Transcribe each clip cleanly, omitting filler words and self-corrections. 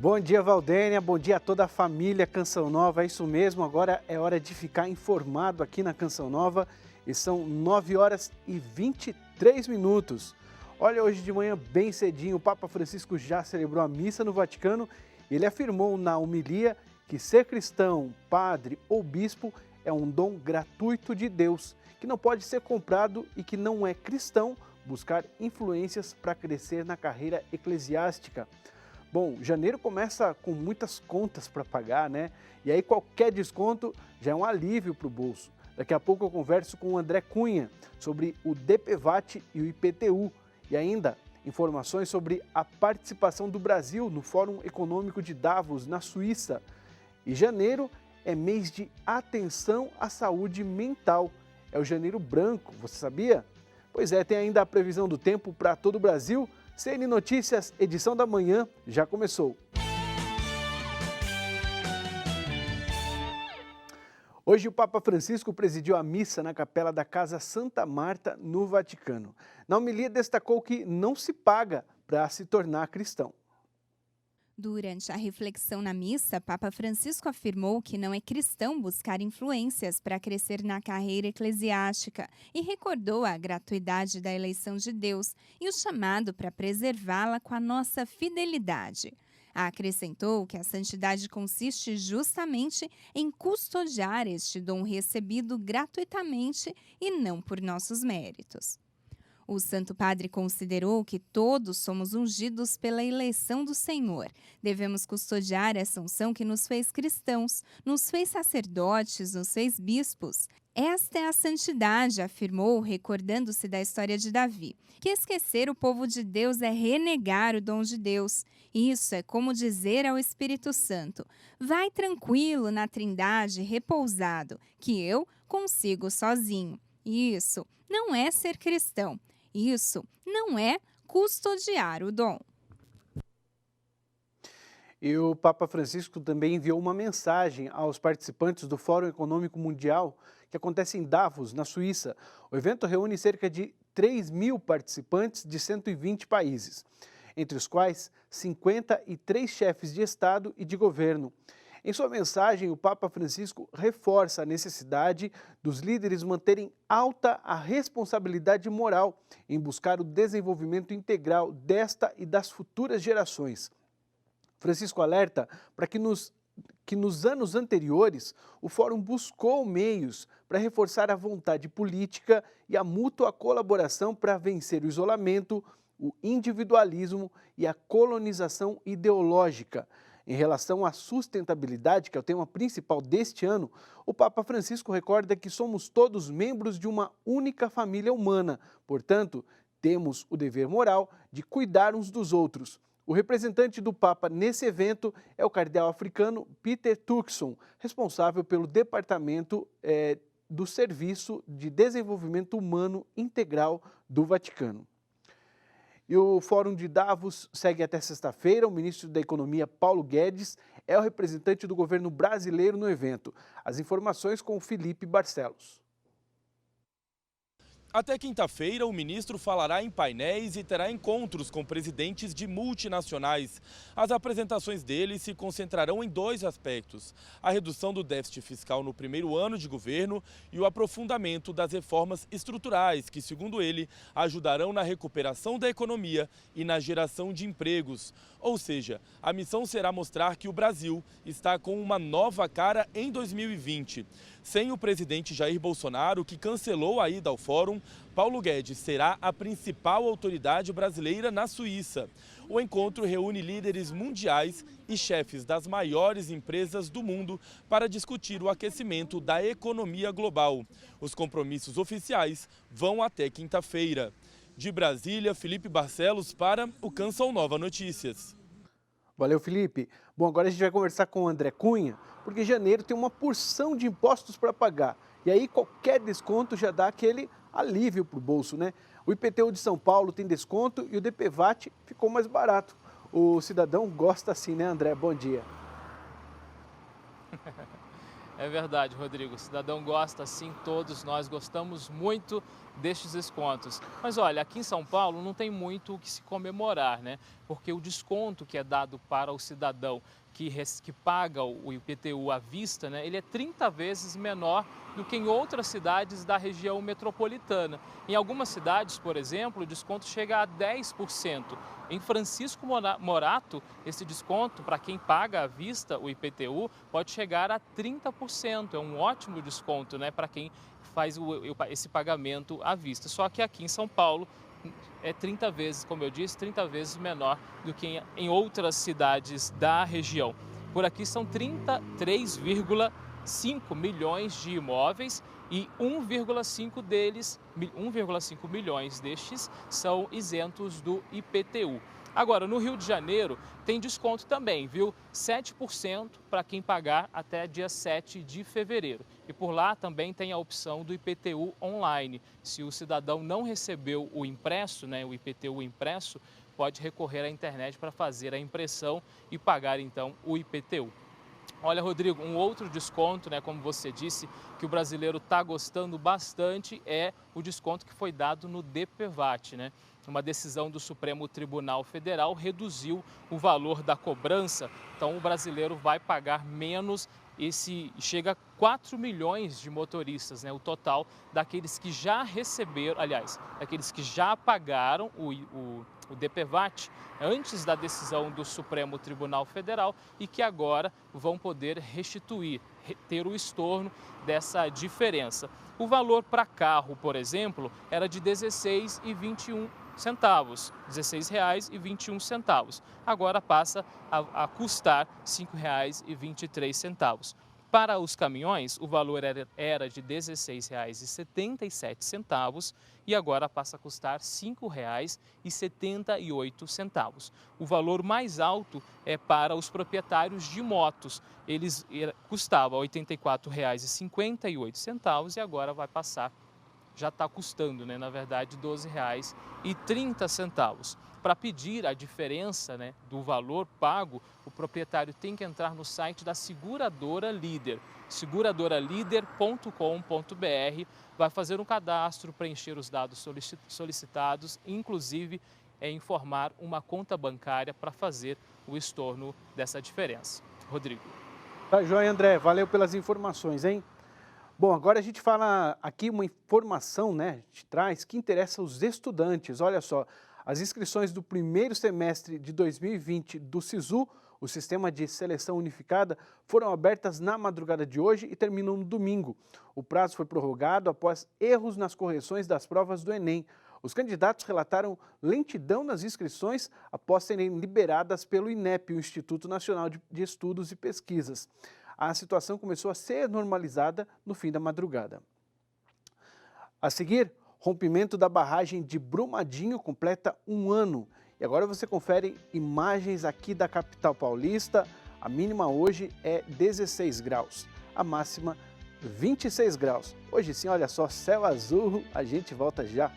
Bom dia, Valdênia. Bom dia a toda a família Canção Nova. É isso mesmo, agora é hora de ficar informado aqui na Canção Nova. E são 9 horas e 23 minutos. Olha, hoje de manhã, bem cedinho, o Papa Francisco já celebrou a missa no Vaticano. Ele afirmou na homilia que ser cristão, padre ou bispo é um dom gratuito de Deus, que não pode ser comprado e que não é cristão buscar influências para crescer na carreira eclesiástica. Bom, janeiro começa com muitas contas para pagar, né? E aí qualquer desconto já é um alívio para o bolso. Daqui a pouco eu converso com o André Cunha sobre o DPVAT e o IPTU. E ainda informações sobre a participação do Brasil no Fórum Econômico de Davos, na Suíça. E janeiro é mês de atenção à saúde mental. É o janeiro branco, você sabia? Pois é, tem ainda a previsão do tempo para todo o Brasil. CN Notícias, edição da manhã, já começou. Hoje o Papa Francisco presidiu a missa na capela da Casa Santa Marta, no Vaticano. Na homilia destacou que não se paga para se tornar cristão. Durante a reflexão na missa, Papa Francisco afirmou que não é cristão buscar influências para crescer na carreira eclesiástica e recordou a gratuidade da eleição de Deus e o chamado para preservá-la com a nossa fidelidade. Acrescentou que a santidade consiste justamente em custodiar este dom recebido gratuitamente e não por nossos méritos. O Santo Padre considerou que todos somos ungidos pela eleição do Senhor. Devemos custodiar essa unção que nos fez cristãos, nos fez sacerdotes, nos fez bispos. Esta é a santidade, afirmou, recordando-se da história de Davi. Que esquecer o povo de Deus é renegar o dom de Deus. Isso é como dizer ao Espírito Santo: vai tranquilo na Trindade, repousado, que eu consigo sozinho. Isso não é ser cristão. Isso não é custodiar o dom. E o Papa Francisco também enviou uma mensagem aos participantes do Fórum Econômico Mundial, que acontece em Davos, na Suíça. O evento reúne cerca de 3.000 participantes de 120 países, entre os quais 53 chefes de Estado e de governo. Em sua mensagem, o Papa Francisco reforça a necessidade dos líderes manterem alta a responsabilidade moral em buscar o desenvolvimento integral desta e das futuras gerações. Francisco alerta para que nos anos anteriores o Fórum buscou meios para reforçar a vontade política e a mútua colaboração para vencer o isolamento, o individualismo e a colonização ideológica. Em relação à sustentabilidade, que é o tema principal deste ano, o Papa Francisco recorda que somos todos membros de uma única família humana. Portanto, temos o dever moral de cuidar uns dos outros. O representante do Papa nesse evento é o cardeal africano Peter Turkson, responsável pelo Departamento do Serviço de Desenvolvimento Humano Integral do Vaticano. E o Fórum de Davos segue até sexta-feira. O ministro da Economia, Paulo Guedes, é o representante do governo brasileiro no evento. As informações com Felipe Barcelos. Até quinta-feira, o ministro falará em painéis e terá encontros com presidentes de multinacionais. As apresentações dele se concentrarão em dois aspectos: a redução do déficit fiscal no primeiro ano de governo e o aprofundamento das reformas estruturais, que, segundo ele, ajudarão na recuperação da economia e na geração de empregos. Ou seja, a missão será mostrar que o Brasil está com uma nova cara em 2020. Sem o presidente Jair Bolsonaro, que cancelou a ida ao fórum, Paulo Guedes será a principal autoridade brasileira na Suíça. O encontro reúne líderes mundiais e chefes das maiores empresas do mundo para discutir o aquecimento da economia global. Os compromissos oficiais vão até quinta-feira. De Brasília, Felipe Barcelos para o Canção Nova Notícias. Valeu, Felipe. Bom, agora a gente vai conversar com o André Cunha, porque janeiro tem uma porção de impostos para pagar. E aí qualquer desconto já dá aquele alívio para o bolso, né? O IPTU de São Paulo tem desconto e o DPVAT ficou mais barato. O cidadão gosta assim, né, André? Bom dia. É verdade, Rodrigo. O cidadão gosta sim, todos nós gostamos muito destes descontos. Mas olha, aqui em São Paulo não tem muito o que se comemorar, né? Porque o desconto que é dado para o cidadão que paga o IPTU à vista, né, ele é 30 vezes menor do que em outras cidades da região metropolitana. Em algumas cidades, por exemplo, o desconto chega a 10%. Em Francisco Morato, esse desconto para quem paga à vista o IPTU pode chegar a 30%. É um ótimo desconto, né, para quem faz esse pagamento à vista. Só que aqui em São Paulo é 30 vezes, como eu disse, 30 vezes menor do que em outras cidades da região. Por aqui são 33,5 milhões de imóveis e 1,5 milhões destes são isentos do IPTU. Agora, no Rio de Janeiro tem desconto também, viu? 7% para quem pagar até dia 7 de fevereiro. E por lá também tem a opção do IPTU online. Se o cidadão não recebeu o impresso, né, o IPTU impresso, pode recorrer à internet para fazer a impressão e pagar então o IPTU. Olha, Rodrigo, um outro desconto, né, como você disse, que o brasileiro está gostando bastante é o desconto que foi dado no DPVAT, né? Uma decisão do Supremo Tribunal Federal reduziu o valor da cobrança, então o brasileiro vai pagar menos. Chega a 4 milhões de motoristas, né, o total daqueles que já receberam, aliás, daqueles que já pagaram o DPVAT antes da decisão do Supremo Tribunal Federal e que agora vão poder restituir, ter o estorno dessa diferença. O valor para carro, por exemplo, era de R$ 16,21. R$ 16,21. Agora passa a custar R$ 5,23. Para os caminhões, o valor era de R$ 16,77 e agora passa a custar R$ 5,78. O valor mais alto é para os proprietários de motos. Eles custavam R$ 84,58 e agora vai passar, já está custando, né, na verdade, R$ 12,30. Para pedir a diferença, né, do valor pago, o proprietário tem que entrar no site da Seguradora Líder, seguradoralider.com.br, vai fazer um cadastro, preencher os dados solicitados, inclusive informar uma conta bancária para fazer o estorno dessa diferença. Rodrigo. Tá joia, André. Valeu pelas informações, hein? Bom, agora a gente fala aqui uma informação, né, a gente traz que interessa aos estudantes. Olha só, as inscrições do primeiro semestre de 2020 do SISU, o Sistema de Seleção Unificada, foram abertas na madrugada de hoje e terminam no domingo. O prazo foi prorrogado após erros nas correções das provas do Enem. Os candidatos relataram lentidão nas inscrições após serem liberadas pelo INEP, o Instituto Nacional de Estudos e Pesquisas. A situação começou a ser normalizada no fim da madrugada. A seguir, rompimento da barragem de Brumadinho completa 1 ano. E agora você confere imagens aqui da capital paulista. A mínima hoje é 16 graus, a máxima 26 graus. Hoje sim, olha só, céu azul, a gente volta já.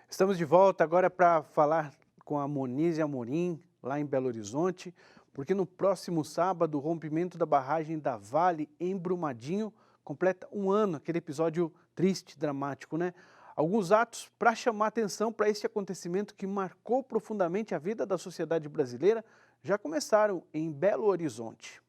Estamos de volta agora para falar com a Monize Amorim, lá em Belo Horizonte, porque no próximo sábado o rompimento da barragem da Vale em Brumadinho completa 1 ano, aquele episódio triste, dramático, né? Alguns atos para chamar atenção para esse acontecimento que marcou profundamente a vida da sociedade brasileira já começaram em Belo Horizonte.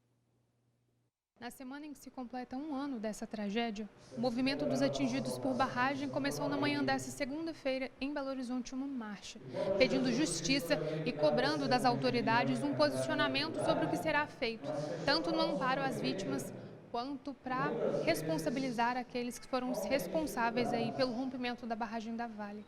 Na semana em que se completa 1 ano dessa tragédia, o movimento dos atingidos por barragem começou na manhã desta segunda-feira em Belo Horizonte uma marcha, pedindo justiça e cobrando das autoridades um posicionamento sobre o que será feito, tanto no amparo às vítimas quanto para responsabilizar aqueles que foram os responsáveis aí pelo rompimento da barragem da Vale.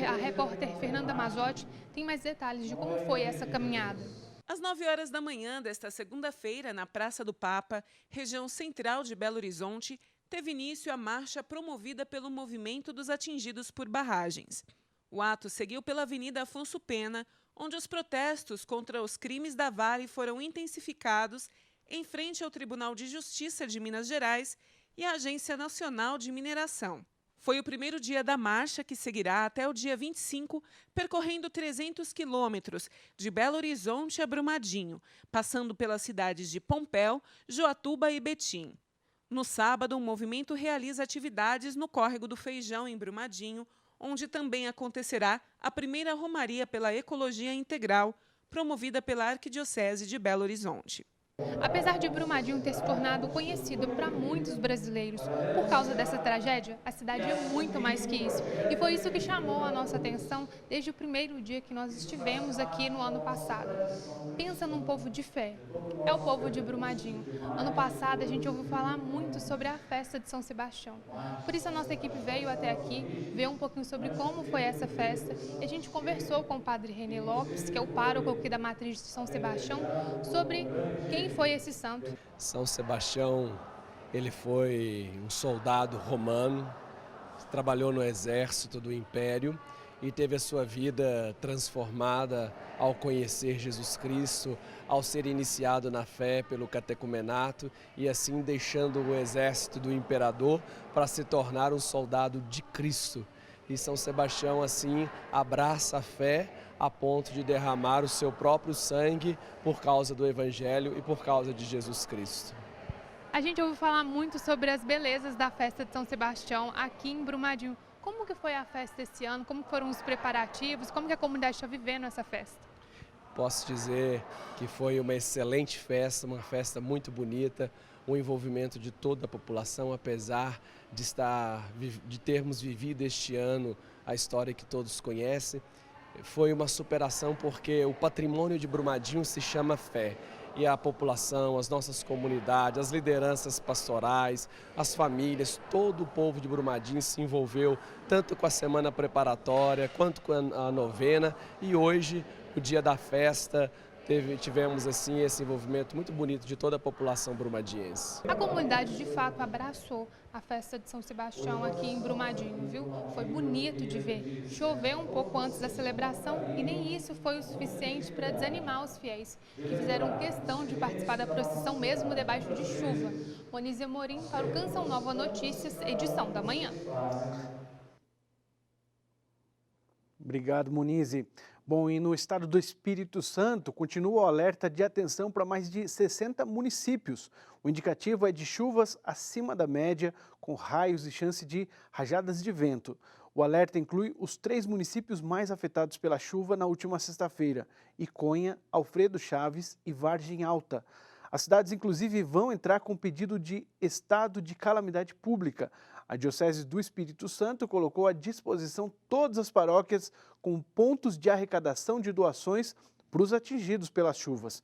A repórter Fernanda Mazotti tem mais detalhes de como foi essa caminhada. Às 9 horas da manhã desta segunda-feira, na Praça do Papa, região central de Belo Horizonte, teve início a marcha promovida pelo movimento dos atingidos por barragens. O ato seguiu pela Avenida Afonso Pena, onde os protestos contra os crimes da Vale foram intensificados em frente ao Tribunal de Justiça de Minas Gerais e à Agência Nacional de Mineração. Foi o primeiro dia da marcha, que seguirá até o dia 25, percorrendo 300 quilômetros, de Belo Horizonte a Brumadinho, passando pelas cidades de Pompéu, Joatuba e Betim. No sábado, o movimento realiza atividades no Córrego do Feijão, em Brumadinho, onde também acontecerá a primeira Romaria pela Ecologia Integral, promovida pela Arquidiocese de Belo Horizonte. Apesar de Brumadinho ter se tornado conhecido para muitos brasileiros por causa dessa tragédia, a cidade é muito mais que isso. E foi isso que chamou a nossa atenção desde o primeiro dia que nós estivemos aqui no ano passado. Pensa num povo de fé, é o povo de Brumadinho. Ano passado a gente ouviu falar muito sobre a festa de São Sebastião. Por isso a nossa equipe veio até aqui ver um pouquinho sobre como foi essa festa. E a gente conversou com o padre René Lopes, que é o pároco aqui da matriz de São Sebastião, sobre quem foi esse santo. São Sebastião, ele foi um soldado romano, trabalhou no exército do Império e teve a sua vida transformada ao conhecer Jesus Cristo, ao ser iniciado na fé pelo catecumenato e assim deixando o exército do imperador para se tornar um soldado de Cristo. E São Sebastião assim abraça a fé a ponto de derramar o seu próprio sangue por causa do Evangelho e por causa de Jesus Cristo. A gente ouviu falar muito sobre as belezas da festa de São Sebastião aqui em Brumadinho. Como que foi a festa esse ano? Como foram os preparativos? Como que a comunidade está vivendo essa festa? Posso dizer que foi uma excelente festa, uma festa muito bonita, o envolvimento de toda a população, apesar de termos vivido este ano a história que todos conhecem. Foi uma superação porque o patrimônio de Brumadinho se chama fé. E a população, as nossas comunidades, as lideranças pastorais, as famílias, todo o povo de Brumadinho se envolveu tanto com a semana preparatória quanto com a novena. E hoje, o dia da festa, tivemos assim esse envolvimento muito bonito de toda a população brumadiense. A comunidade de fato abraçou a festa de São Sebastião aqui em Brumadinho, viu? Foi bonito de ver. Choveu um pouco antes da celebração e nem isso foi o suficiente para desanimar os fiéis, que fizeram questão de participar da procissão mesmo debaixo de chuva. Monize Amorim para o Canção Nova Notícias, edição da manhã. Obrigado, Monize. Bom, e no estado do Espírito Santo, continua o alerta de atenção para mais de 60 municípios. O indicativo é de chuvas acima da média, com raios e chance de rajadas de vento. O alerta inclui os 3 municípios mais afetados pela chuva na última sexta-feira: Iconha, Alfredo Chaves e Vargem Alta. As cidades, inclusive, vão entrar com pedido de estado de calamidade pública. A Diocese do Espírito Santo colocou à disposição todas as paróquias com pontos de arrecadação de doações para os atingidos pelas chuvas.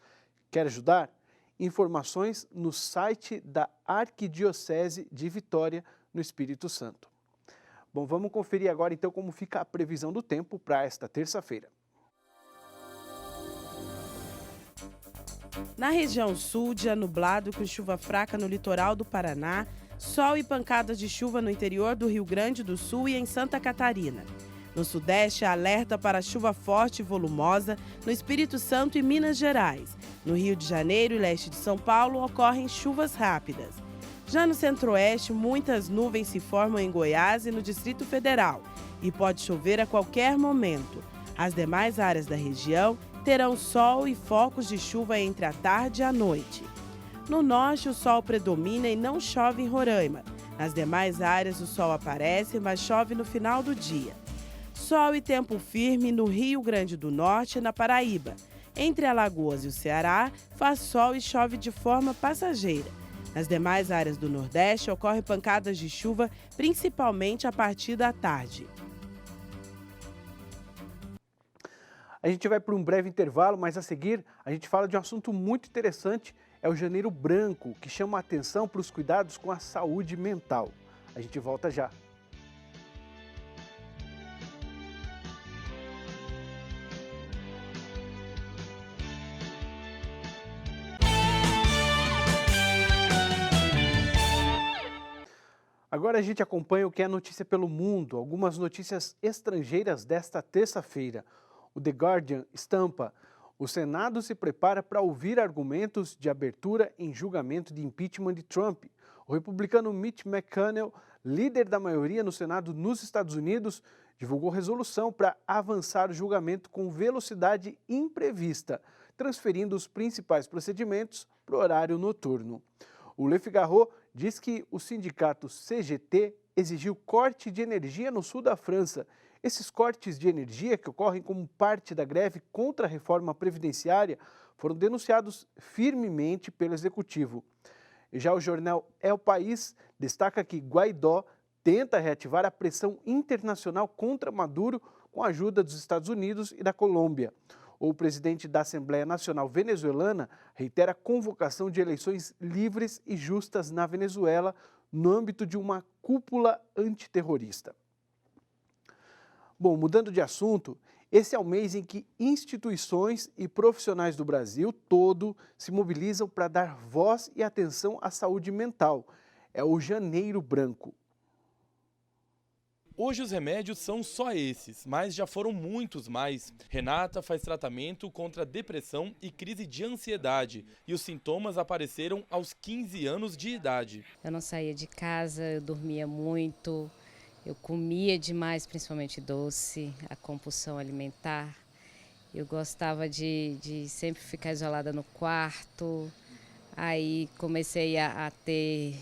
Quer ajudar? Informações no site da Arquidiocese de Vitória, no Espírito Santo. Bom, vamos conferir agora então como fica a previsão do tempo para esta terça-feira. Na região sul, dia nublado com chuva fraca no litoral do Paraná, sol e pancadas de chuva no interior do Rio Grande do Sul e em Santa Catarina. No sudeste, alerta para chuva forte e volumosa no Espírito Santo e Minas Gerais. No Rio de Janeiro e leste de São Paulo ocorrem chuvas rápidas. Já no centro-oeste, muitas nuvens se formam em Goiás e no Distrito Federal e pode chover a qualquer momento. As demais áreas da região terão sol e focos de chuva entre a tarde e a noite. No norte, o sol predomina e não chove em Roraima. Nas demais áreas, o sol aparece, mas chove no final do dia. Sol e tempo firme no Rio Grande do Norte e na Paraíba. Entre Alagoas e o Ceará, faz sol e chove de forma passageira. Nas demais áreas do Nordeste, ocorrem pancadas de chuva, principalmente a partir da tarde. A gente vai para um breve intervalo, mas a seguir a gente fala de um assunto muito interessante, é o Janeiro Branco, que chama a atenção para os cuidados com a saúde mental. A gente volta já. Agora a gente acompanha o que é notícia pelo mundo, algumas notícias estrangeiras desta terça-feira. O The Guardian estampa: o Senado se prepara para ouvir argumentos de abertura em julgamento de impeachment de Trump. O republicano Mitch McConnell líder da maioria no Senado nos Estados Unidos, divulgou resolução para avançar o julgamento com velocidade imprevista, transferindo os principais procedimentos para o horário noturno. O Le Figaro diz que o sindicato CGT exigiu corte de energia no sul da França. Esses cortes de energia, que ocorrem como parte da greve contra a reforma previdenciária, foram denunciados firmemente pelo Executivo. Já o jornal El País destaca que Guaidó tenta reativar a pressão internacional contra Maduro com a ajuda dos Estados Unidos e da Colômbia. O presidente da Assembleia Nacional Venezuelana reitera a convocação de eleições livres e justas na Venezuela no âmbito de uma cúpula antiterrorista. Bom, mudando de assunto, esse é o mês em que instituições e profissionais do Brasil todo se mobilizam para dar voz e atenção à saúde mental. É o Janeiro Branco. Hoje os remédios são só esses, mas já foram muitos mais. Renata faz tratamento contra depressão e crise de ansiedade. E os sintomas apareceram aos 15 anos de idade. Eu não saía de casa, eu dormia muito, eu comia demais, principalmente doce, a compulsão alimentar. Eu gostava de sempre ficar isolada no quarto. Aí comecei a ter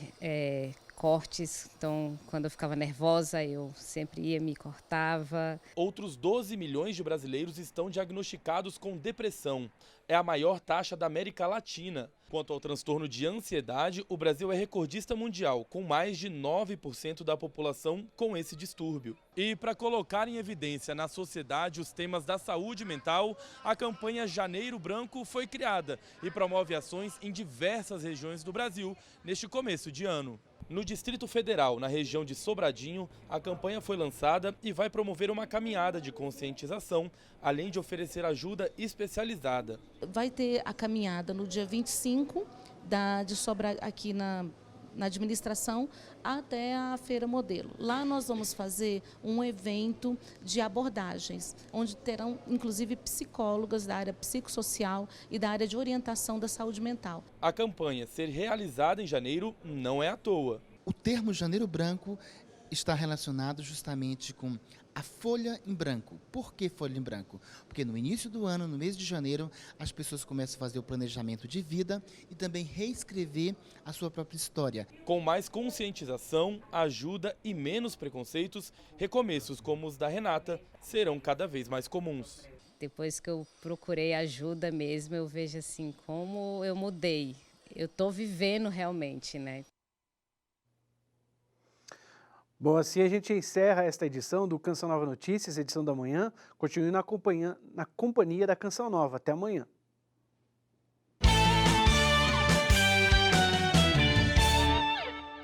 cortes, então quando eu ficava nervosa eu sempre ia me cortava. Outros 12 milhões de brasileiros estão diagnosticados com depressão. É a maior taxa da América Latina. Quanto ao transtorno de ansiedade, o Brasil é recordista mundial, com mais de 9% da população com esse distúrbio. E para colocar em evidência na sociedade os temas da saúde mental, a campanha Janeiro Branco foi criada e promove ações em diversas regiões do Brasil neste começo de ano. No Distrito Federal, na região de Sobradinho, a campanha foi lançada e vai promover uma caminhada de conscientização, além de oferecer ajuda especializada. Vai ter a caminhada no dia 25 aqui na administração até a Feira Modelo. Lá nós vamos fazer um evento de abordagens, onde terão inclusive psicólogas da área psicossocial e da área de orientação da saúde mental. A campanha ser realizada em janeiro não é à toa. O termo Janeiro Branco está relacionado justamente com a folha em branco. Por que folha em branco? Porque no início do ano, no mês de janeiro, as pessoas começam a fazer o planejamento de vida e também reescrever a sua própria história. Com mais conscientização, ajuda e menos preconceitos, recomeços como os da Renata serão cada vez mais comuns. Depois que eu procurei ajuda mesmo, eu vejo assim como eu mudei. Eu estou vivendo realmente, né? Bom, assim a gente encerra esta edição do Canção Nova Notícias, edição da manhã. Continue na companhia da Canção Nova. Até amanhã.